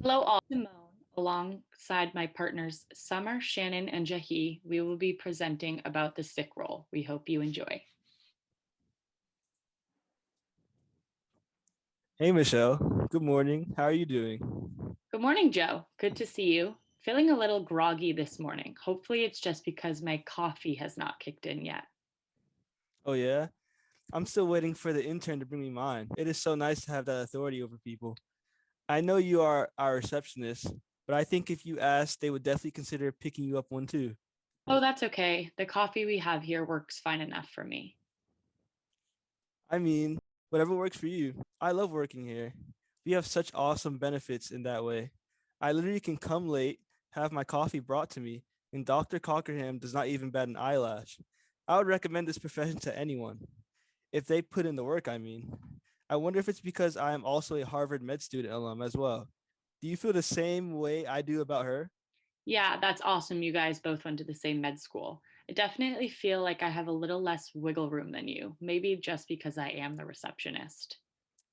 Hello, all. Simone. Alongside my partners Summer, Shannon, and Jahi, we will be presenting about the sick roll. We hope you enjoy. Hey Michelle, good morning. How are you doing? Good morning, Joe. Good to see you. Feeling a little groggy this morning. Hopefully, it's just because my coffee has not kicked in yet. Oh yeah, I'm still waiting for the intern to bring me mine. It is so nice to have that authority over people. I know you are our receptionist, but I think if you asked, they would definitely consider picking you up one too. Oh, that's okay. The coffee we have here works fine enough for me. I mean, whatever works for you. I love working here. We have such awesome benefits in that way. I literally can come late, have my coffee brought to me, and Dr. Cockerham does not even bat an eyelash. I would recommend this profession to anyone. If they put in the work, I mean. I wonder if it's because I am also a Harvard med student alum as well. Do you feel the same way I do about her? Yeah, that's awesome. You guys both went to the same med school. I definitely feel like I have a little less wiggle room than you, maybe just because I am the receptionist.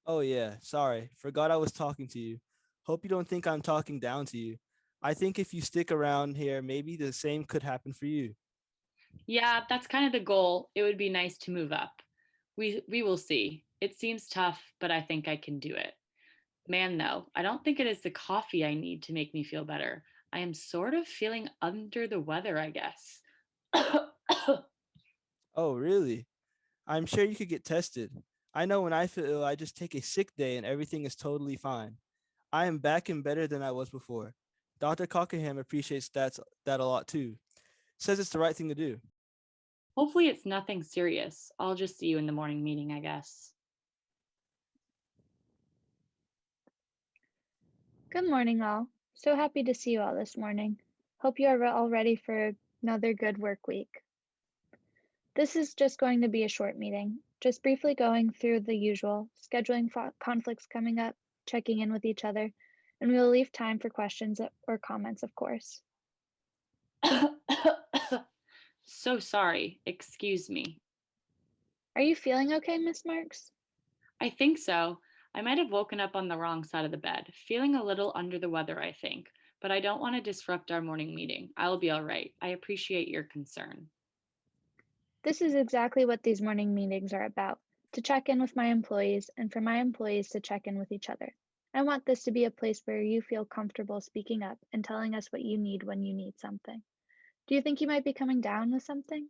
Oh, yeah, sorry. Forgot I was talking to you. Hope you don't think I'm talking down to you. I think if you stick around here, maybe the same could happen for you. Yeah, that's kind of the goal. It would be nice to move up. We will see. It seems tough, but I think I can do it. Man, though, I don't think it is the coffee I need to make me feel better. I am sort of feeling under the weather, I guess. Oh, really? I'm sure you could get tested. I know when I feel ill, I just take a sick day and everything is totally fine. I am back and better than I was before. Dr. Cockerham appreciates that a lot too. Says it's the right thing to do. Hopefully, it's nothing serious. I'll just see you in the morning meeting, I guess. Good morning, all. So happy to see you all this morning. Hope you are all ready for another good work week. This is just going to be a short meeting, just briefly going through the usual, scheduling conflicts coming up, checking in with each other, and we will leave time for questions or comments, of course. So sorry. Excuse me. Are you feeling okay, Miss Marks? I think so. I might have woken up on the wrong side of the bed, feeling a little under the weather, I think, but I don't want to disrupt our morning meeting. I'll be all right. I appreciate your concern. This is exactly what these morning meetings are about, to check in with my employees and for my employees to check in with each other. I want this to be a place where you feel comfortable speaking up and telling us what you need when you need something. Do you think you might be coming down with something?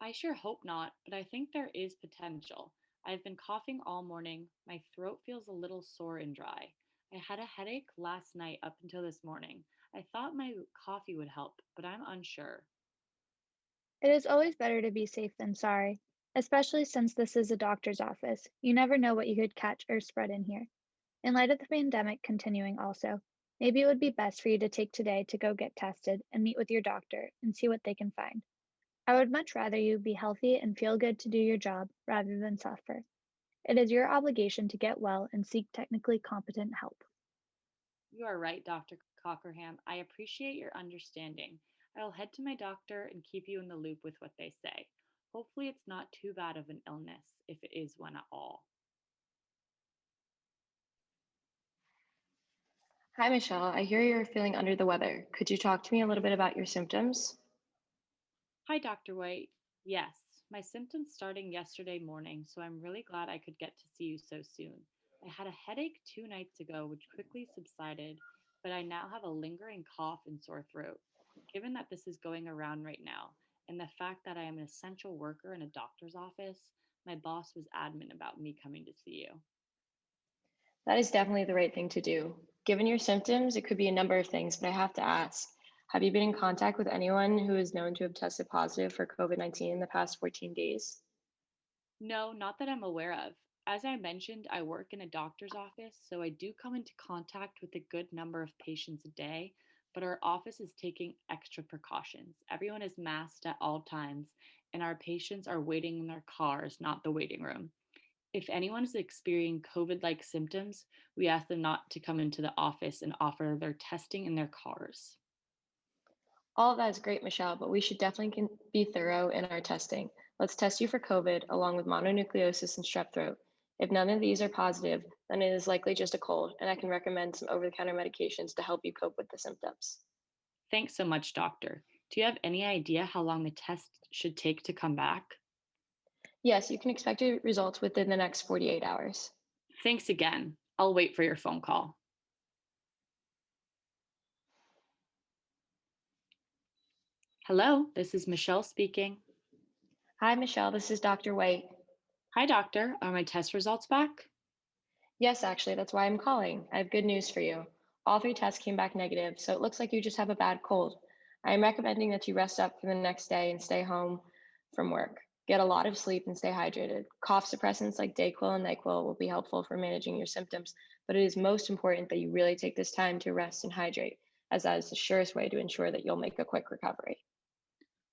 I sure hope not, but I think there is potential. I've been coughing all morning. My throat feels a little sore and dry. I had a headache last night up until this morning. I thought my coffee would help, but I'm unsure. It is always better to be safe than sorry, especially since this is a doctor's office. You never know what you could catch or spread in here. In light of the pandemic continuing also, maybe it would be best for you to take today to go get tested and meet with your doctor and see what they can find. I would much rather you be healthy and feel good to do your job rather than suffer. It is your obligation to get well and seek technically competent help. You are right, Dr. Cockerham. I appreciate your understanding. I will head to my doctor and keep you in the loop with what they say. Hopefully, it's not too bad of an illness, if it is one at all. Hi, Michelle. I hear you're feeling under the weather. Could you talk to me a little bit about your symptoms? Hi, Dr. White. Yes, my symptoms starting yesterday morning, so I'm really glad I could get to see you so soon. I had a headache 2 nights ago, which quickly subsided, but I now have a lingering cough and sore throat. Given that this is going around right now, and the fact that I am an essential worker in a doctor's office, my boss was adamant about me coming to see you. That is definitely the right thing to do. Given your symptoms, it could be a number of things, but I have to ask, have you been in contact with anyone who is known to have tested positive for COVID-19 in the past 14 days? No, not that I'm aware of. As I mentioned, I work in a doctor's office, so I do come into contact with a good number of patients a day, but our office is taking extra precautions. Everyone is masked at all times, and our patients are waiting in their cars, not the waiting room. If anyone is experiencing COVID like symptoms, we ask them not to come into the office and offer their testing in their cars. All of that is great, Michelle, but we should definitely be thorough in our testing. Let's test you for COVID along with mononucleosis and strep throat. If none of these are positive, then it is likely just a cold, and I can recommend some over the counter medications to help you cope with the symptoms. Thanks so much, doctor. Do you have any idea how long the test should take to come back? Yes, you can expect your results within the next 48 hours. Thanks again. I'll wait for your phone call. Hello, this is Michelle speaking. Hi, Michelle. This is Dr. White. Hi, doctor. Are my test results back? Yes, actually, that's why I'm calling. I have good news for you. All three tests came back negative, so it looks like you just have a bad cold. I am recommending that you rest up for the next day and stay home from work. Get a lot of sleep and stay hydrated. Cough suppressants like Dayquil and NyQuil will be helpful for managing your symptoms, but it is most important that you really take this time to rest and hydrate, as that is the surest way to ensure that you'll make a quick recovery.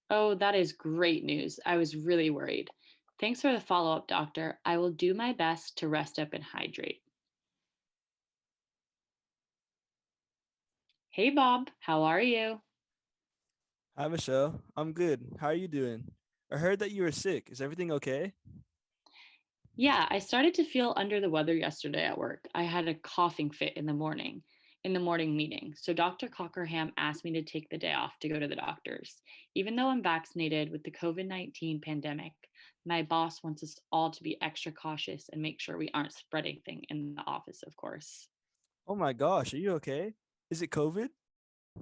Oh, that is great news. I was really worried. Thanks for the follow up, doctor. I will do my best to rest up and hydrate. Hey, Bob. How are you? Hi, Michelle. I'm good. How are you doing? I heard that you were sick. Is everything okay? Yeah, I started to feel under the weather yesterday at work. I had a coughing fit in the morning meeting. So Dr. Cockerham asked me to take the day off to go to the doctors. Even though I'm vaccinated with the COVID-19 pandemic, my boss wants us all to be extra cautious and make sure we aren't spreading things in the office, of course. Oh my gosh, are you okay? Is it COVID?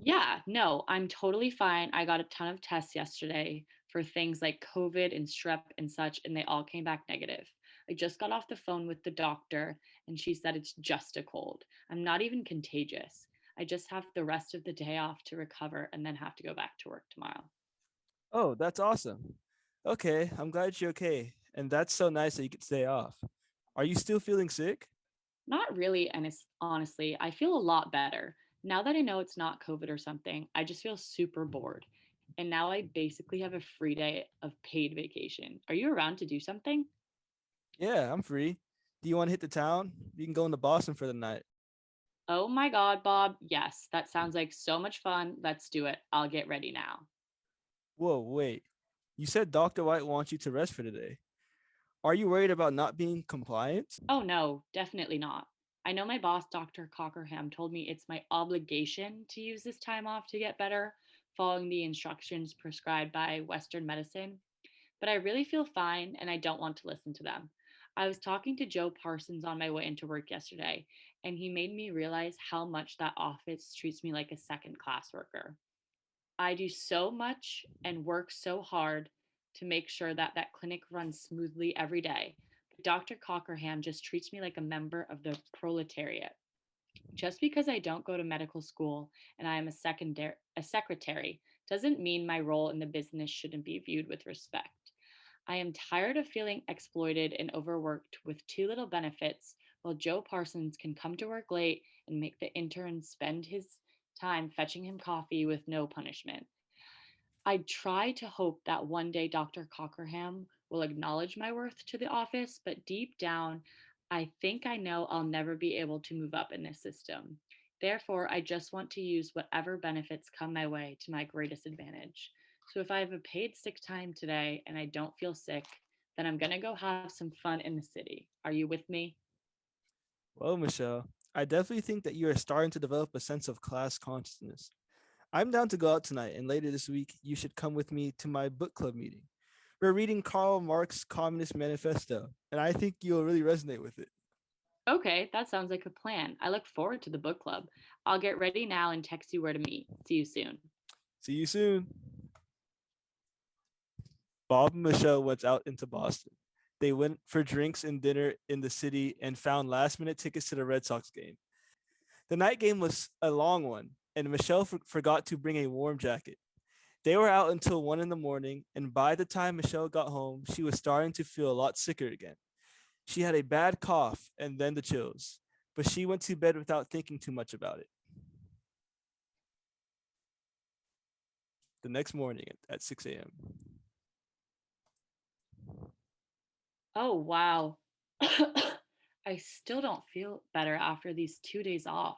Yeah, no, I'm totally fine. I got a ton of tests yesterday for things like COVID and strep and such, and they all came back negative. I just got off the phone with the doctor, and she said it's just a cold. I'm not even contagious. I just have the rest of the day off to recover and then have to go back to work tomorrow. Oh, that's awesome. Okay, I'm glad you're okay. And that's so nice that you could stay off. Are you still feeling sick? Not really, and it's honestly, I feel a lot better. Now that I know it's not COVID or something, I just feel super bored. And now I basically have a free day of paid vacation. Are you around to do something? Yeah, I'm free. Do you want to hit the town? You can go into Boston for the night. Oh my God, Bob. Yes, that sounds like so much fun. Let's do it. I'll get ready now. Whoa, wait. You said Dr. White wants you to rest for today. Are you worried about not being compliant? Oh no, definitely not. I know my boss, Dr. Cockerham, told me it's my obligation to use this time off to get better, following the instructions prescribed by Western medicine. But I really feel fine and I don't want to listen to them. I was talking to Joe Parsons on my way into work yesterday, and he made me realize how much that office treats me like a second class worker. I do so much and work so hard to make sure that that clinic runs smoothly every day. But Dr. Cockerham just treats me like a member of the proletariat. Just because I don't go to medical school and I am a secretary doesn't mean my role in the business shouldn't be viewed with respect. I am tired of feeling exploited and overworked with too little benefits while Joe Parsons can come to work late and make the intern spend his time fetching him coffee with no punishment. I try to hope that one day Dr. Cockerham will acknowledge my worth to the office, but deep down, I think I know I'll never be able to move up in this system. Therefore, I just want to use whatever benefits come my way to my greatest advantage. So if I have a paid sick time today and I don't feel sick, then I'm going to go have some fun in the city. Are you with me? Well, Michelle, I definitely think that you are starting to develop a sense of class consciousness. I'm down to go out tonight, and later this week, you should come with me to my book club meeting. We're reading Karl Marx's Communist Manifesto, and I think you'll really resonate with it. Okay, that sounds like a plan. I look forward to the book club. I'll get ready now and text you where to meet. See you soon. See you soon. Bob and Michelle went out into Boston. They went for drinks and dinner in the city and found last minute tickets to the Red Sox game. The night game was a long one, and Michelle forgot to bring a warm jacket. They were out until 1 in the morning, and by the time Michelle got home, she was starting to feel a lot sicker again. She had a bad cough and then the chills, but she went to bed without thinking too much about it. The next morning at 6 a.m. Oh, wow. I still don't feel better after these 2 days off.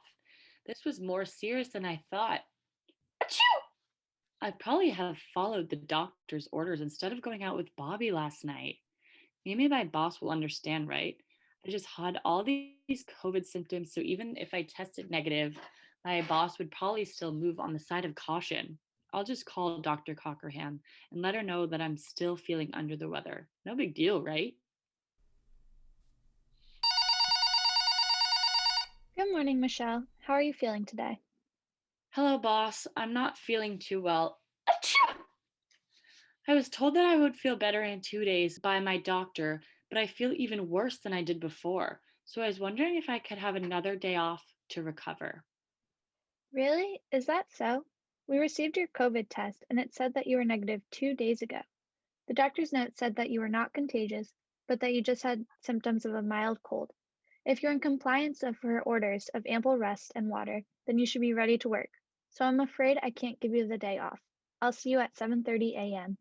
This was more serious than I thought. Achoo! I probably have followed the doctor's orders instead of going out with Bobby last night. Maybe my boss will understand, right? I just had all these COVID symptoms, so even if I tested negative, my boss would probably still move on the side of caution. I'll just call Dr. Cockerham and let her know that I'm still feeling under the weather. No big deal, right? Good morning, Michelle. How are you feeling today? Hello, boss. I'm not feeling too well. Achoo! I was told that I would feel better in 2 days by my doctor, but I feel even worse than I did before. So I was wondering if I could have another day off to recover. Really? Is that so? We received your COVID test and it said that you were negative 2 days ago. The doctor's note said that you were not contagious, but that you just had symptoms of a mild cold. If you're in compliance of her orders of ample rest and water, then you should be ready to work. So I'm afraid I can't give you the day off. I'll see you at 7:30 a.m.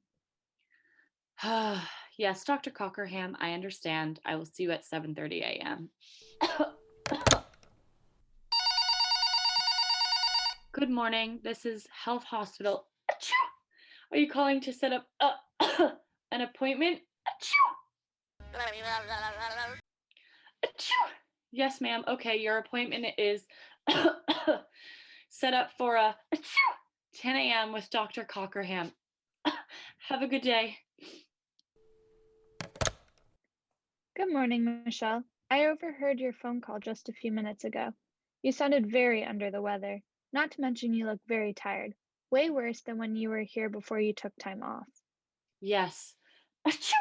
Yes, Dr. Cockerham, I understand. I will see you at 7:30 a.m. Good morning. This is Health Hospital. Achoo! Are you calling to set up an appointment? Achoo! Achoo! Yes, ma'am. Okay, your appointment is set up for 10 a.m. with Dr. Cockerham. Have a good day. Good morning, Michelle. I overheard your phone call just a few minutes ago. You sounded very under the weather. Not to mention you look very tired. Way worse than when you were here before you took time off. Yes. Achoo!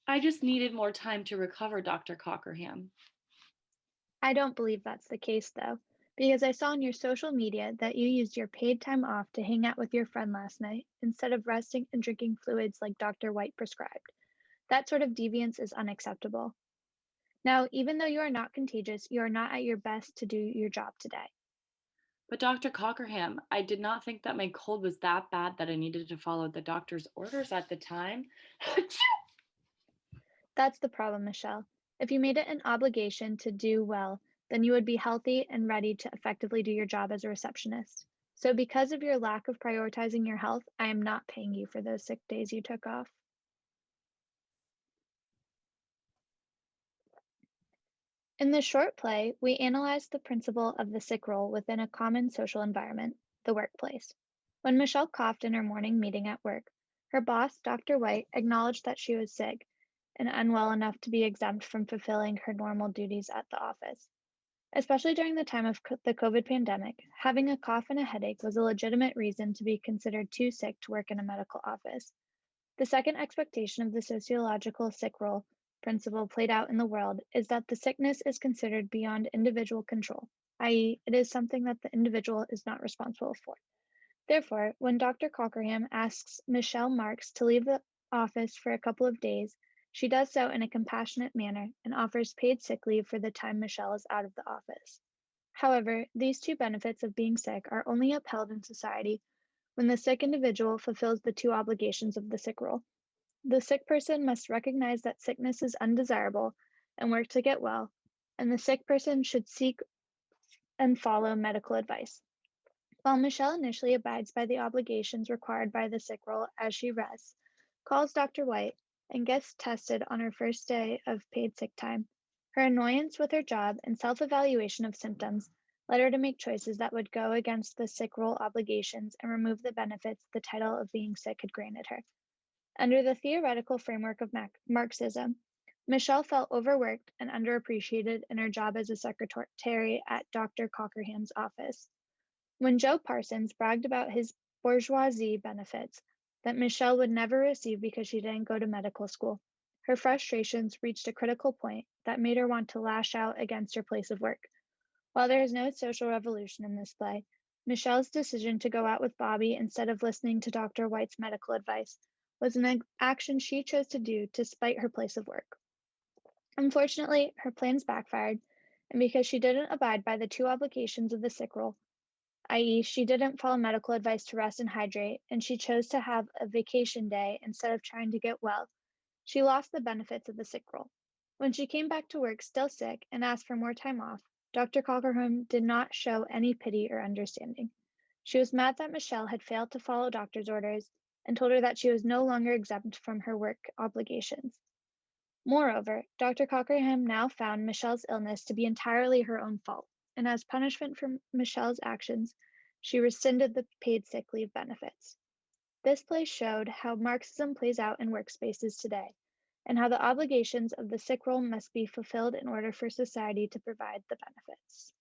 I just needed more time to recover, Dr. Cockerham. I don't believe that's the case, though, because I saw on your social media that you used your paid time off to hang out with your friend last night instead of resting and drinking fluids like Dr. White prescribed. That sort of deviance is unacceptable. Now, even though you are not contagious, you are not at your best to do your job today. But Dr. Cockerham, I did not think that my cold was that bad that I needed to follow the doctor's orders at the time. Achoo! That's the problem, Michelle. If you made it an obligation to do well, then you would be healthy and ready to effectively do your job as a receptionist. So, because of your lack of prioritizing your health, I am not paying you for those sick days you took off. In this short play, we analyzed the principle of the sick role within a common social environment, the workplace. When Michelle coughed in her morning meeting at work, her boss, Dr. White, acknowledged that she was sick and unwell enough to be exempt from fulfilling her normal duties at the office. Especially during the time of the COVID pandemic, having a cough and a headache was a legitimate reason to be considered too sick to work in a medical office. The second expectation of the sociological sick role principle played out in the world is that the sickness is considered beyond individual control, i.e., it is something that the individual is not responsible for. Therefore, when Dr. Cockerham asks Michelle Marks to leave the office for a couple of days, she does so in a compassionate manner and offers paid sick leave for the time Michelle is out of the office. However, these two benefits of being sick are only upheld in society when the sick individual fulfills the two obligations of the sick role. The sick person must recognize that sickness is undesirable and work to get well, and the sick person should seek and follow medical advice. While Michelle initially abides by the obligations required by the sick role as she rests, calls Dr. White, and gets tested on her first day of paid sick time, her annoyance with her job and self evaluation of symptoms led her to make choices that would go against the sick role obligations and remove the benefits the title of being sick had granted her. Under the theoretical framework of Marxism, Michelle felt overworked and underappreciated in her job as a secretary at Dr. Cockerham's office. When Joe Parsons bragged about his bourgeoisie benefits that Michelle would never receive because she didn't go to medical school, her frustrations reached a critical point that made her want to lash out against her place of work. While there is no social revolution in this play, Michelle's decision to go out with Bobby instead of listening to Dr. White's medical advice was an action she chose to do to spite her place of work. Unfortunately, her plans backfired, and because she didn't abide by the two obligations of the sick role, i.e., she didn't follow medical advice to rest and hydrate, and she chose to have a vacation day instead of trying to get well, she lost the benefits of the sick role. When she came back to work still sick and asked for more time off, Dr. Cockerham did not show any pity or understanding. She was mad that Michelle had failed to follow doctor's orders and told her that she was no longer exempt from her work obligations. Moreover, Dr. Cockerham now found Michelle's illness to be entirely her own fault, and as punishment for Michelle's actions, she rescinded the paid sick leave benefits. This play showed how Marxism plays out in workspaces today, and how the obligations of the sick role must be fulfilled in order for society to provide the benefits.